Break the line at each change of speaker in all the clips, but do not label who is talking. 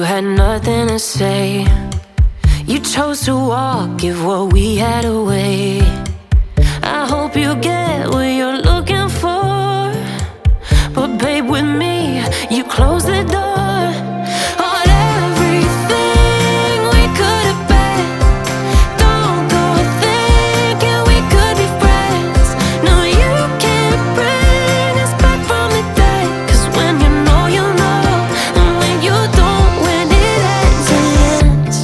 you had nothing to say. You chose to walk, give what we had away. I hope you get what you're looking for, but babe, with me, you close the door on everything we could have been. Don't go thinking we could be friends. No, you can't bring us back from the dead. 'Cause when you know, you know, and when you don't, when it ends, it ends.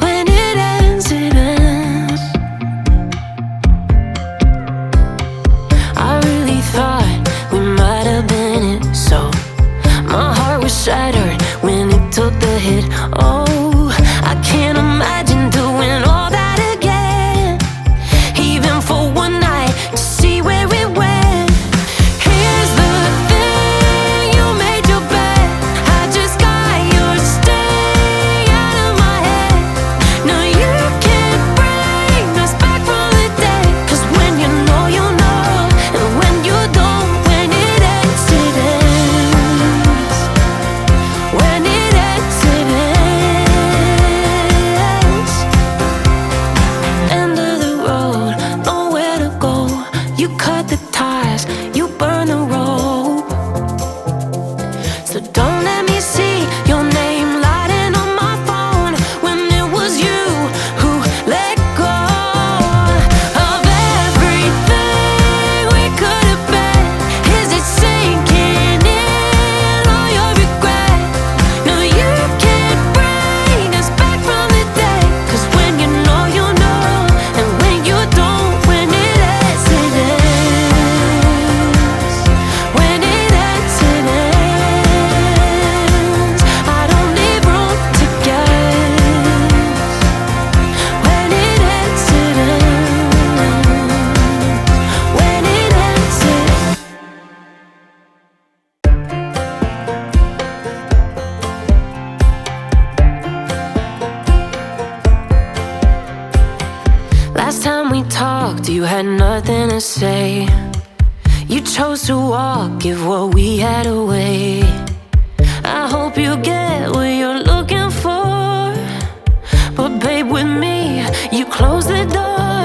When it ends, it ends. I really thought we might have been it, so my heart was shattered when it took the hit. Oh, I can't imagine doing all that again, even for one night, to see where it went. Here's the thing, you made your bed, I just got your stay out of my head. No, you can't bring us back from the dead. 'Cause when you know, you know, and when you don't, when it ends, it ends. When it ends, it ends. End of the road, nowhere to go. You cut the ties, you burn the rope. So don't let me see your name lighting on my phone when it was you who let go of everything we could have been. Is it sinking in, all your regret? No, you can't bring us back from the dead. 'Cause when you know, you know, and when you don't, when it ends, it ends. When it ends, it ends. I don't leave room to guess. When it ends, it ends. When it ends, it ends. Last time we talked, you had nothing to say. You chose to walk, give what we had away. I hope you get what you're looking for, but babe, with me, you close the door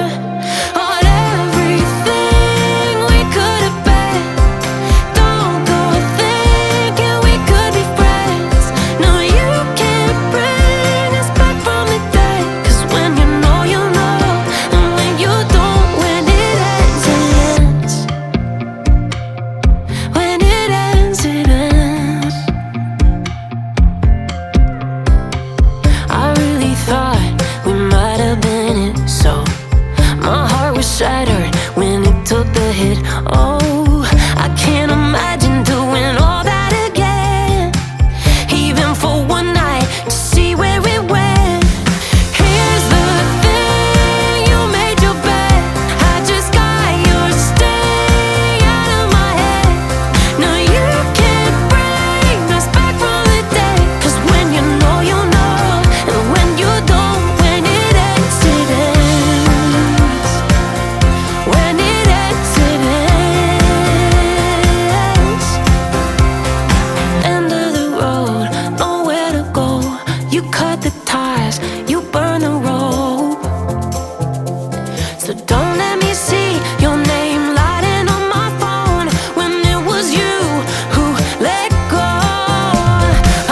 on everything we could have been. Don't go thinking we could be friends. No, you can't bring us back from the dead. 'Cause when you know, you know, and when you don't, when it ends, it ends. When it ends, it ends. I really thought we might have been it, so my heart was shattered when it took the hit. Oh, I can't imagine doing all that again, even for one night, to see where it went. Here's the thing, you made your bed, I just got your stay out of my head. No, you can't bring us back from the dead. 'Cause when you know, you know, and when you don't, when it ends, it ends. When it ends, it ends. End of the road, nowhere to go. You cut the ties, you burn the rope. So don't let me see your name lighting on my phone when it was you who let go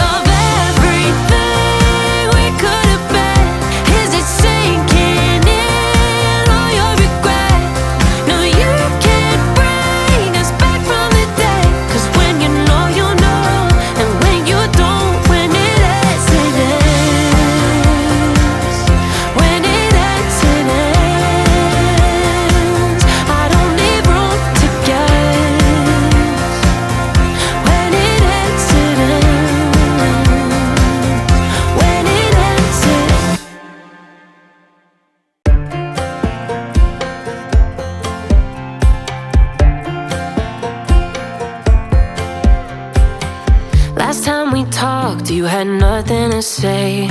of everything we could have been. Is it sinking in, all your regret? No, you can't bring us back from the dead. 'Cause when you know, you know, and when you don't, when it ends, it ends. When it ends, it ends. I don't leave room to guess. When it ends, it ends. When it ends, it ends. Last time we talked, you had nothing to say.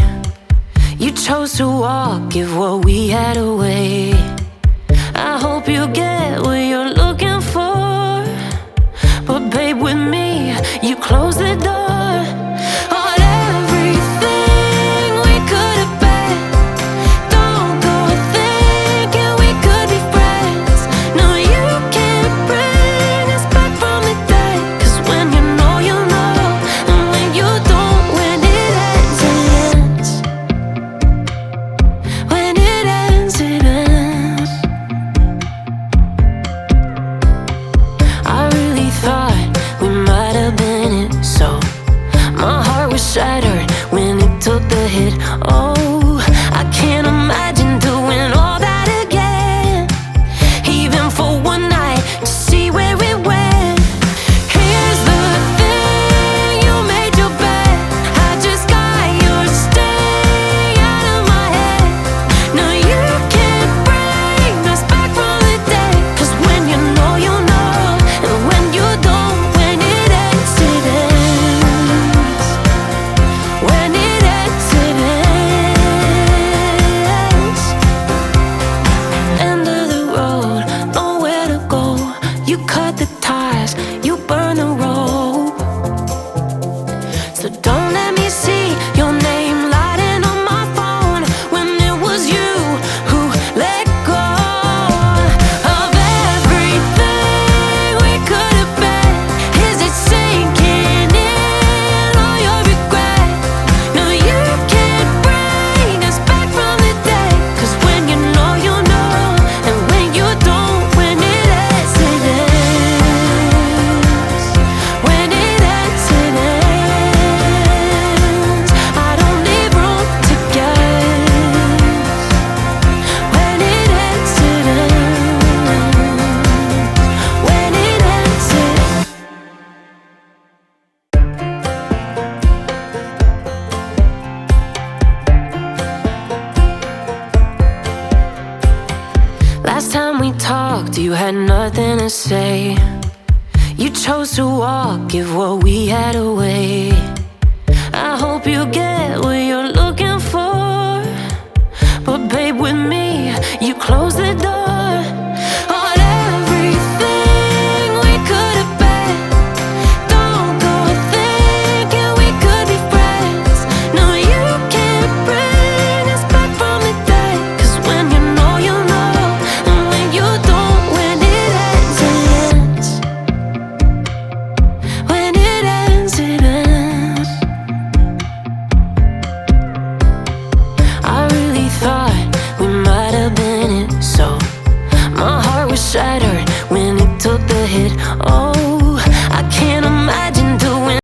You chose to walk, give what we had away. I hope you get what you're looking for, but babe, with me, you close the door we talked, you had nothing to say. You chose to walk, give what we had away. I hope you get what you're looking for, but babe, with me, you closed the door on everything we could have been. Don't go thinking we could be friends. No, you can't bring us back from the dead. 'Cause when you know, you know. And when you don't, when it ends, it ends. When it ends, it ends. I really thought we might have been it, so my heart was shattered when it took the hit. Oh,